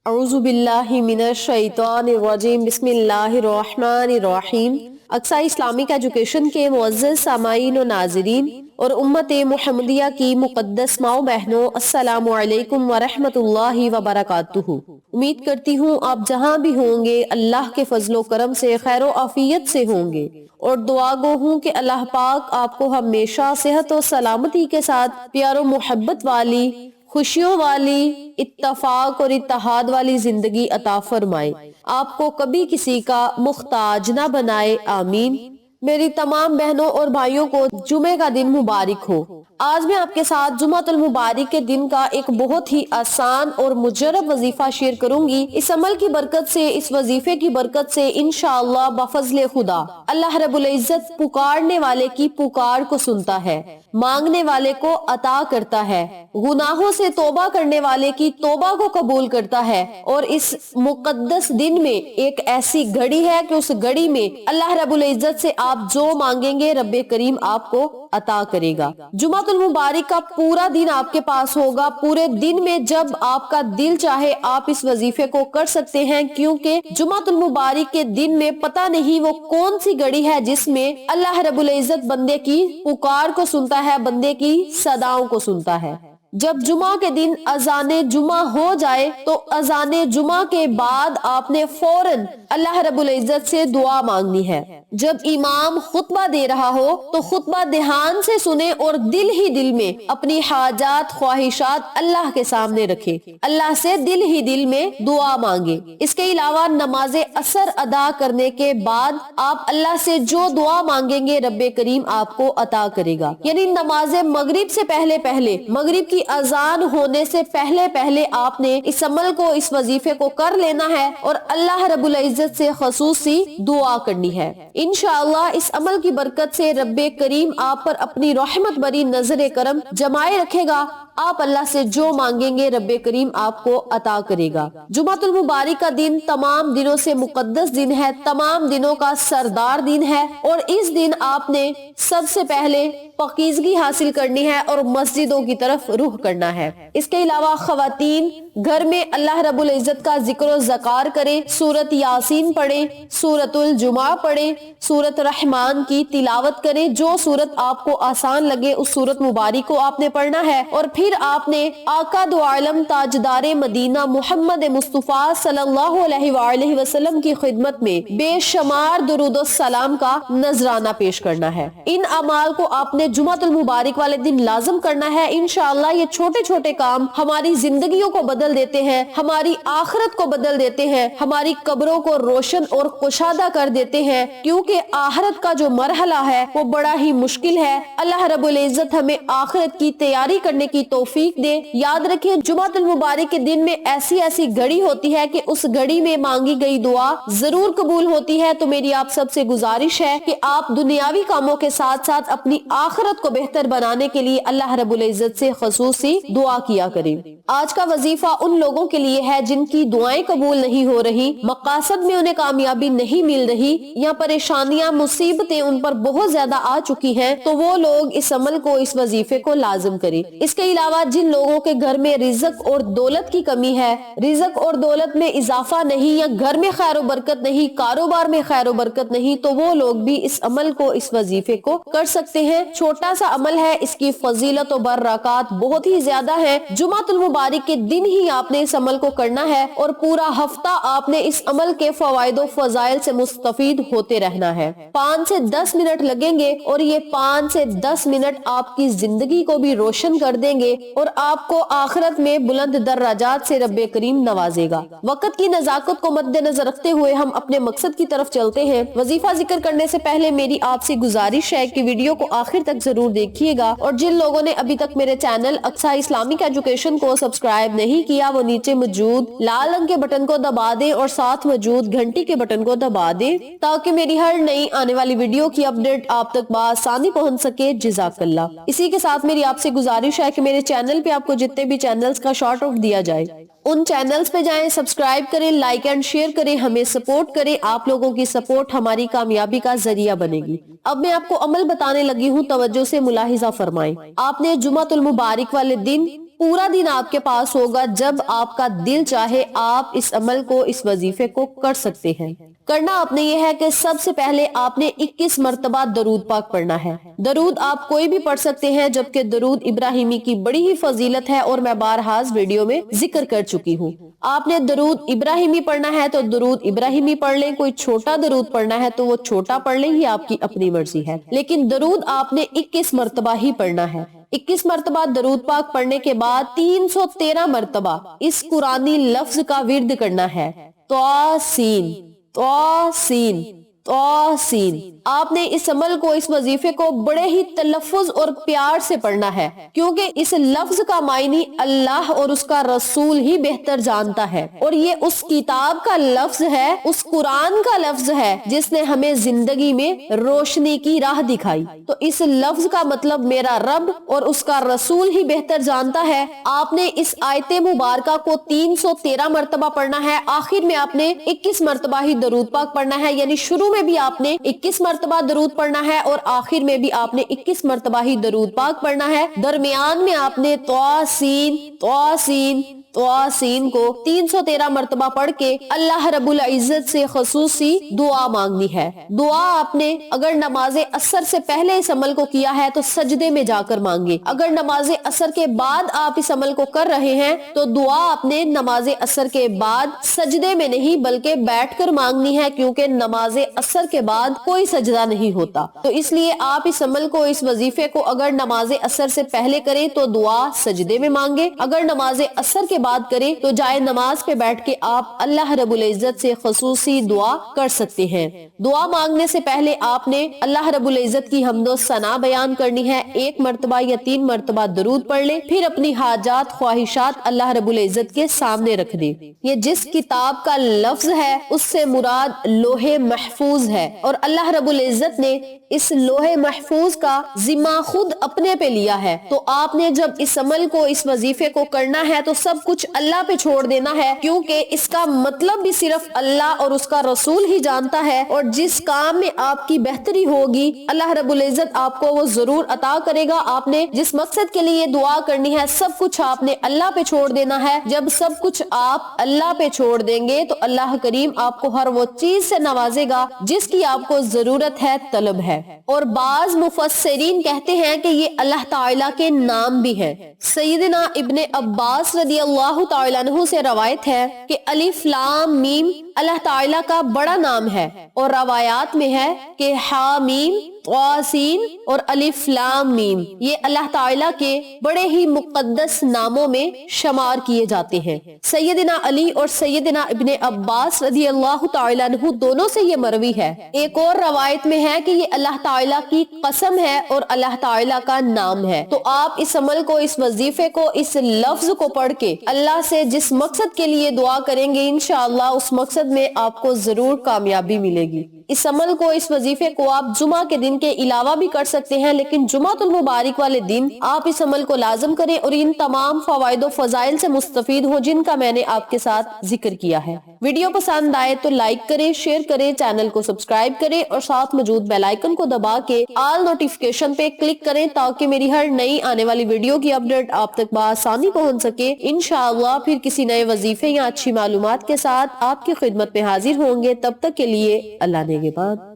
اعوذ باللہ من الشیطان الرجیم بسم اللہ الرحمن الرحیم۔ اقصی اسلامک ایجوکیشن کے معزز سامعین و ناظرین اور امت محمدیہ کی مقدس ماؤں بہنوں، السلام علیکم ورحمۃ اللہ وبرکاتہ۔ امید کرتی ہوں آپ جہاں بھی ہوں گے اللہ کے فضل و کرم سے خیر و عافیت سے ہوں گے، اور دعا گو ہوں کہ اللہ پاک آپ کو ہمیشہ صحت و سلامتی کے ساتھ پیار و محبت والی، خوشیوں والی، اتفاق اور اتحاد والی زندگی عطا فرمائے، آپ کو کبھی کسی کا محتاج نہ بنائے، آمین۔ میری تمام بہنوں اور بھائیوں کو جمعے کا دن مبارک ہو۔ آج میں آپ کے ساتھ جمعۃ المبارک کے دن کا ایک بہت ہی آسان اور مجرب وظیفہ شیئر کروں گی۔ اس عمل کی برکت سے، اس وظیفے کی برکت سے انشاءاللہ بفضل خدا اللہ رب العزت پکارنے والے کی پکار کو سنتا ہے، مانگنے والے کو عطا کرتا ہے، گناہوں سے توبہ کرنے والے کی توبہ کو قبول کرتا ہے، اور اس مقدس دن میں ایک ایسی گھڑی ہے کہ اس گھڑی میں اللہ رب العزت سے آپ جو مانگیں گے رب کریم آپ کو عطا کرے گا۔ جمعۃ المبارک کا پورا دن آپ کے پاس ہوگا۔ پورے دن میں جب آپ کا دل چاہے آپ اس وظیفے کو کر سکتے ہیں، کیونکہ جمعۃ المبارک کے دن میں پتہ نہیں وہ کون سی گھڑی ہے جس میں اللہ رب العزت بندے کی پکار کو سنتا ہے، بندے کی صداؤں کو سنتا ہے۔ جب جمعہ کے دن اذان جمعہ ہو جائے تو اذان جمعہ کے بعد آپ نے فوراً اللہ رب العزت سے دعا مانگنی ہے۔ جب امام خطبہ دے رہا ہو تو خطبہ دھیان سے سنے اور دل ہی دل میں اپنی حاجات خواہشات اللہ کے سامنے رکھے، اللہ سے دل ہی دل میں دعا مانگے۔ اس کے علاوہ نماز عصر ادا کرنے کے بعد آپ اللہ سے جو دعا مانگیں گے رب کریم آپ کو عطا کرے گا۔ یعنی نماز مغرب سے پہلے مغرب کی اذان ہونے سے پہلے آپ نے اس عمل کو، اس وظیفے کو کر لینا ہے اور اللہ رب العزت سے خصوصی دعا کرنی ہے۔ انشاءاللہ اس عمل کی برکت سے رب کریم آپ پر اپنی رحمت بری نظر کرم جمائے رکھے گا۔ آپ اللہ سے جو مانگیں گے رب کریم آپ کو عطا کرے گا۔ جمعۃ المبارک کا دن تمام دنوں سے مقدس دن ہے، تمام دنوں کا سردار دن ہے، اور اس دن آپ نے سب سے پہلے پاکیزگی حاصل کرنی ہے اور مسجدوں کی طرف رخ کرنا ہے۔ اس کے علاوہ خواتین گھر میں اللہ رب العزت کا ذکر و ذکار کریں، سورۃ یاسین پڑھیں، سورۃ الجمعہ پڑھیں، سورۃ رحمان کی تلاوت کریں۔ جو سورت آپ کو آسان لگے اس سورت مبارک کو آپ نے پڑھنا ہے، اور پھر آپ نے آقا دو عالم تاجدار مدینہ محمد مصطفیٰ صلی اللہ علیہ وآلہ وسلم کی خدمت میں بے شمار درود و سلام کا نذرانہ پیش کرنا ہے۔ ان اعمال کو آپ نے جمعۃ المبارک والے دن لازم کرنا ہے۔ انشاءاللہ یہ چھوٹے چھوٹے کام ہماری زندگیوں کو بدل دیتے ہیں، ہماری آخرت کو بدل دیتے ہیں، ہماری قبروں کو روشن اور کشادہ کر دیتے ہیں، کیونکہ آخرت کا جو مرحلہ ہے وہ بڑا ہی مشکل ہے۔ اللہ رب العزت ہمیں آخرت کی تیاری کرنے کی توفیق دے۔ یاد رکھیں جمعۃ المبارک کے دن میں ایسی گھڑی ہوتی ہے کہ اس گھڑی میں مانگی گئی دعا ضرور قبول ہوتی ہے۔ تو میری آپ سب سے گزارش ہے کہ آپ دنیاوی کاموں کے ساتھ ساتھ اپنی آخرت کو بہتر بنانے کے لیے اللہ رب العزت سے خصوصی دعا کیا کریں۔ آج کا وظیفہ ان لوگوں کے لیے ہے جن کی دعائیں قبول نہیں ہو رہی، مقاصد میں انہیں کامیابی نہیں مل رہی، یا پریشانیاں مصیبتیں ان پر بہت زیادہ آ چکی ہیں، تو وہ لوگ اس عمل کو، اس وظیفے کو لازم کریں۔ اس کے علاوہ جن لوگوں کے گھر میں رزق اور دولت کی کمی ہے، رزق اور دولت میں اضافہ نہیں، یا گھر میں خیر و برکت نہیں، کاروبار میں خیر و برکت نہیں، تو وہ لوگ بھی اس عمل کو، اس وظیفے کو کر سکتے ہیں۔ چھوٹا سا عمل ہے، اس کی فضیلت و برکات بہت ہی زیادہ ہے۔ جمعۃ المبارک کے دن ہی آپ نے اس عمل کو کرنا ہے، اور پورا ہفتہ آپ نے اس عمل کے فوائد و فضائل سے مستفید ہوتے رہنا ہے۔ 5 سے 10 منٹ لگیں گے، اور یہ 5 سے 10 منٹ آپ کی زندگی کو بھی روشن کر دیں گے، اور آپ کو آخرت میں بلند درجات سے رب کریم نوازے گا۔ وقت کی نزاکت کو مد نظر رکھتے ہوئے ہم اپنے مقصد کی طرف چلتے ہیں۔ وظیفہ ذکر کرنے سے پہلے میری آپ سے گزارش ہے کہ ویڈیو کو آخر تک ضرور دیکھیے گا، اور جن لوگوں نے ابھی تک میرے چینل اقصی اسلامک ایجوکیشن کو سبسکرائب نہیں کیا وہ نیچے موجود لال رنگ کے بٹن کو دبا دیں اور ساتھ موجود گھنٹی کے بٹن کو دبا دیں، تاکہ میری ہر نئی آنے والی ویڈیو کی اپڈیٹ آپ تک بآسانی پہنچ سکے۔ جزاک اللہ۔ اسی کے ساتھ میری آپ سے گزارش ہے کہ میرے چینل پہ آپ کو جتنے بھی چینلز کا شارٹ آؤٹ دیا جائے ان چینلز پہ جائیں، سبسکرائب کریں، لائک اینڈ شیئر کریں، ہمیں سپورٹ کریں۔ آپ لوگوں کی سپورٹ ہماری کامیابی کا ذریعہ بنے گی۔ اب میں آپ کو عمل بتانے لگی ہوں، توجہ سے ملاحظہ فرمائیں۔ آپ نے جمعۃ المبارک والے دن پورا دن آپ کے پاس ہوگا، جب آپ کا دل چاہے آپ اس عمل کو، اس وظیفے کو کر سکتے ہیں۔ کرنا آپ نے یہ ہے کہ سب سے پہلے آپ نے 21 مرتبہ درود پاک پڑھنا ہے۔ درود آپ کوئی بھی پڑھ سکتے ہیں، جبکہ درود ابراہیمی کی بڑی ہی فضیلت ہے اور میں بارہا ویڈیو میں ذکر کر چکی ہوں۔ آپ نے درود ابراہیمی پڑھنا ہے تو درود ابراہیمی پڑھ لیں، کوئی چھوٹا درود پڑھنا ہے تو وہ چھوٹا پڑھ لیں، یہ آپ کی اپنی مرضی ہے، لیکن درود آپ نے 21 مرتبہ ہی پڑھنا ہے۔ 21 مرتبہ درود پاک پڑھنے کے بعد 313 مرتبہ اس قرآنی لفظ کا ورد کرنا ہے، توسین توسین توسین۔ آپ نے اس عمل کو، اس وظیفے کو بڑے ہی تلفظ اور پیار سے پڑھنا ہے، کیونکہ اس لفظ کا معنی اللہ اور اس کا رسول ہی بہتر جانتا ہے، اور یہ اس کتاب کا لفظ ہے، اس قرآن کا لفظ ہے جس نے ہمیں زندگی میں روشنی کی راہ دکھائی۔ تو اس لفظ کا مطلب میرا رب اور اس کا رسول ہی بہتر جانتا ہے۔ آپ نے اس آیت مبارکہ کو 313 مرتبہ پڑھنا ہے، آخر میں آپ نے 21 مرتبہ ہی درود پاک پڑھنا ہے، یعنی شروع میں بھی آپ نے 21 مرتبہ درود پڑھنا ہے اور آخر میں بھی آپ نے 21 مرتبہ ہی درود پاک پڑھنا ہے۔ درمیان میں آپ نے توسین توسین توسین کو 313 مرتبہ پڑھ کے اللہ رب العزت سے خصوصی دعا مانگنی ہے۔ دعا آپ نے اگر نماز عصر سے پہلے اس عمل کو کیا ہے تو سجدے میں جا کر مانگے، اگر نماز عصر کے بعد آپ اس عمل کو کر رہے ہیں تو دعا آپ نے نماز عصر کے بعد سجدے میں نہیں بلکہ بیٹھ کر مانگنی ہے، کیونکہ نماز عصر کے بعد کوئی سجدہ نہیں ہوتا، تو اس لیے آپ اس عمل کو، اس وظیفے کو اگر نماز عصر سے پہلے کریں تو دعا سجدے میں مانگے، اگر نماز عصر کے بعد کریں تو جائے نماز پہ بیٹھ کے آپ اللہ رب العزت سے خصوصی دعا کر سکتے ہیں۔ دعا مانگنے سے پہلے آپ نے اللہ رب العزت کی حمد و ثنا بیان کرنی ہے، 1 مرتبہ یا 3 مرتبہ درود پڑھ لیں، پھر اپنی حاجات خواہشات اللہ رب العزت کے سامنے رکھ دیں۔ یہ جس کتاب کا لفظ ہے اس سے مراد لوح محفوظ ہے، اور اللہ رب العزت نے اس لوح محفوظ کا ذمہ خود اپنے پہ لیا ہے، تو آپ نے جب اس عمل کو، اس وظیفے کو کرنا ہے تو سب کچھ اللہ پہ چھوڑ دینا ہے، کیونکہ اس کا مطلب بھی صرف اللہ اور اس کا رسول ہی جانتا ہے، اور جس کام میں آپ کی بہتری ہوگی اللہ رب العزت آپ کو وہ ضرور عطا کرے گا۔ آپ نے جس مقصد کے لیے دعا کرنی ہے سب کچھ آپ نے اللہ پہ چھوڑ دینا ہے۔ جب سب کچھ آپ اللہ پہ چھوڑ دیں گے تو اللہ کریم آپ کو ہر وہ چیز سے نوازے گا جس کی آپ کو ضرورت ہے، طلب ہے۔ اور بعض مفسرین کہتے ہیں کہ یہ اللہ تعالیٰ کے نام بھی ہیں۔ سیدنا ابن عباس رضی اللہ تعالیٰ عنہ سے روایت ہے کہ الف لام میم اللہ تعالیٰ کا بڑا نام ہے، اور روایات میں ہے کہ حامیم طاسین اور الف لام میم یہ اللہ تعالیٰ کے بڑے ہی مقدس ناموں میں شمار کیے جاتے ہیں۔ سیدنا علی اور سیدنا ابن عباس رضی اللہ تعالیٰ عنہ دونوں سے یہ مروی ہے۔ ایک اور روایت میں ہے کہ یہ اللہ تعالیٰ کی قسم ہے اور اللہ تعالیٰ کا نام ہے۔ تو آپ اس عمل کو، اس وظیفے کو، اس لفظ کو پڑھ کے اللہ سے جس مقصد کے لیے دعا کریں گے انشاءاللہ اس مقصد میں آپ کو ضرور کامیابی ملے گی۔ اس عمل کو، اس وظیفے کو آپ جمعہ کے دن کے علاوہ بھی کر سکتے ہیں، لیکن جمعۃ المبارک والے دن آپ اس عمل کو لازم کریں اور ان تمام فوائد و فضائل سے مستفید ہوں جن کا میں نے آپ کے ساتھ ذکر کیا ہے۔ ویڈیو پسند آئے تو لائک کریں، شیئر کریں، چینل کو سبسکرائب کریں اور ساتھ موجود بیل آئیکن کو دبا کے آل نوٹیفیکیشن پہ کلک کریں تاکہ میری ہر نئی آنے والی ویڈیو کی اپڈیٹ آپ تک بآسانی پہنچ سکے۔ انشاءاللہ پھر کسی نئے وظیفے یا اچھی معلومات کے ساتھ آپ کی خدمت میں حاضر ہوں گے، تب تک کے لیے اللہ نگہبان۔